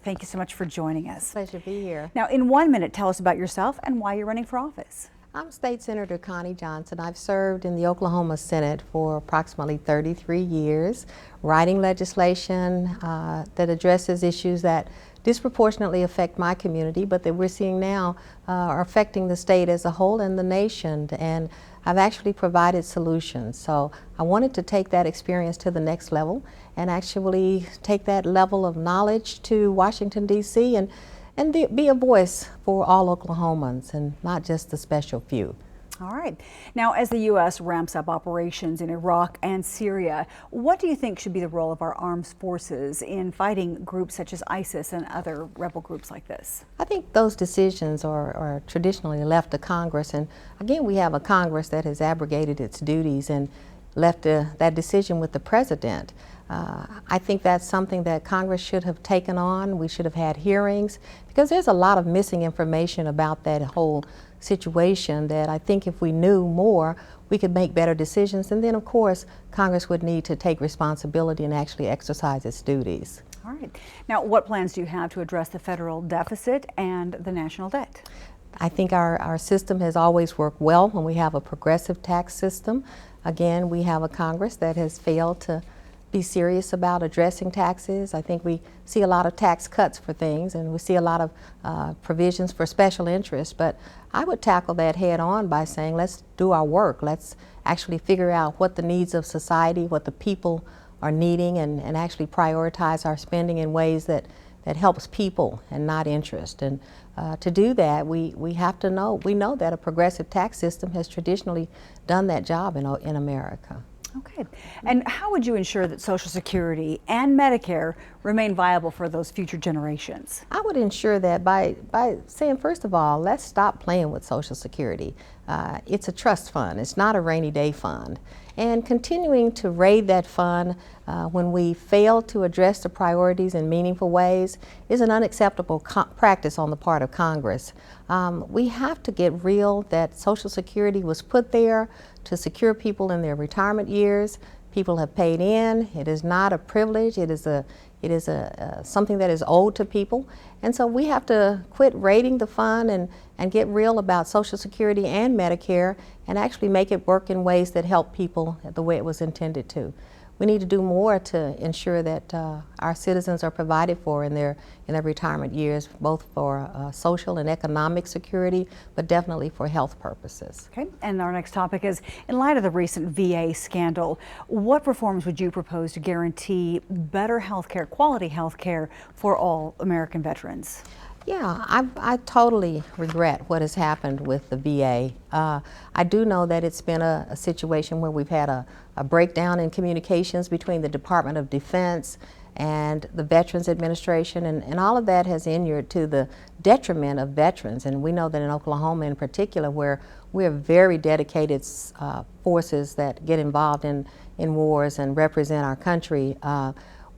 Thank you so much for joining us. Pleasure to be here. Now, in 1 minute, tell us about yourself and why you're running for office. I'm State Senator Connie Johnson. I've served in the Oklahoma Senate for approximately 33 years, writing legislation that addresses issues that disproportionately affect my community, but that we're seeing now are affecting the state as a whole and the nation. And I've actually provided solutions. So I wanted to take that experience to the next level and actually take that level of knowledge to Washington, D.C. and be a voice for all Oklahomans and not just the special few. All right. Now, as the U.S. ramps up operations in Iraq and Syria, what do you think should be the role of our armed forces in fighting groups such as ISIS and other rebel groups like this? I think those decisions are traditionally left to Congress. And again, we have a Congress that has abrogated its duties and left that decision with the president. I think that's something that Congress should have taken on. We should have had hearings because there's a lot of missing information about that whole situation that I think if we knew more, we could make better decisions. And then, of course, Congress would need to take responsibility and actually exercise its duties. All right. Now, what plans do you have to address the federal deficit and the national debt? I think our system has always worked well when we have a progressive tax system. Again, we have a Congress that has failed to be serious about addressing taxes. I think we see a lot of tax cuts for things and we see a lot of provisions for special interests, but I would tackle that head on by saying let's do our work. Let's actually figure out what the needs of society, what the people are needing, and actually prioritize our spending in ways that helps people and not interest. And to do that, we have to know, we know that a progressive tax system has traditionally done that job in America. Okay. And how would you ensure that Social Security and Medicare remain viable for those future generations? I would ensure that by saying, first of all, let's stop playing with Social Security. It's a trust fund. It's not a rainy day fund. And continuing to raid that fund when we fail to address the priorities in meaningful ways is an unacceptable practice on the part of Congress. We have to get real that Social Security was put there to secure people in their retirement years. People have paid in. It is not a privilege. It is something that is owed to people. And so we have to quit raiding the fund and get real about Social Security and Medicare and actually make it work in ways that help people the way it was intended to. We need to do more to ensure that our citizens are provided for in their retirement years, both for social and economic security, but definitely for health purposes. Okay, and our next topic is, in light of the recent VA scandal, what reforms would you propose to guarantee better health care, quality health care for all American veterans? Yeah, I totally regret what has happened with the VA. I do know that it's been a situation where we've had a breakdown in communications between the Department of Defense and the Veterans Administration, and all of that has inured to the detriment of veterans. And we know that in Oklahoma in particular, where we're very dedicated forces that get involved in wars and represent our country,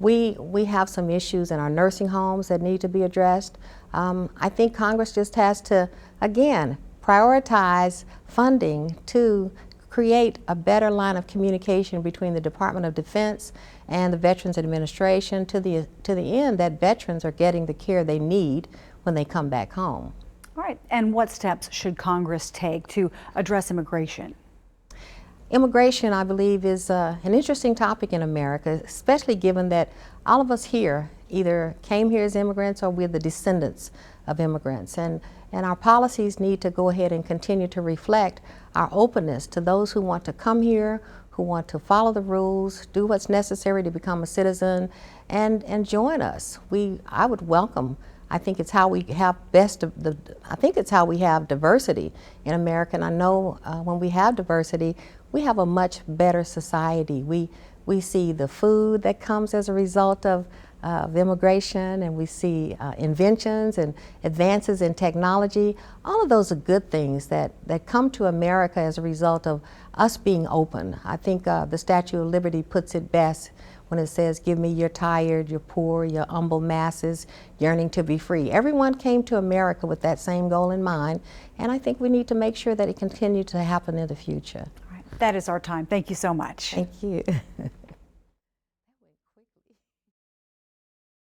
we have some issues in our nursing homes that need to be addressed. I think Congress just has to, again, prioritize funding to create a better line of communication between the Department of Defense and the Veterans Administration to the end that veterans are getting the care they need when they come back home. All right, and what steps should Congress take to address immigration? Immigration, I believe, is an interesting topic in America, especially given that all of us here either came here as immigrants or we're the descendants of immigrants. And our policies need to go ahead and continue to reflect our openness to those who want to come here, who want to follow the rules, do what's necessary to become a citizen, and join us. I would welcome. I think it's how we have it's how we have diversity in America. And I know when we have diversity, we have a much better society. We see the food that comes as a result of immigration, and we see inventions and advances in technology. All of those are good things that come to America as a result of us being open. I think the Statue of Liberty puts it best when it says, "Give me your tired, your poor, your humble masses yearning to be free." Everyone came to America with that same goal in mind, and I think we need to make sure that it continues to happen in the future. All right. That is our time. Thank you so much. Thank you.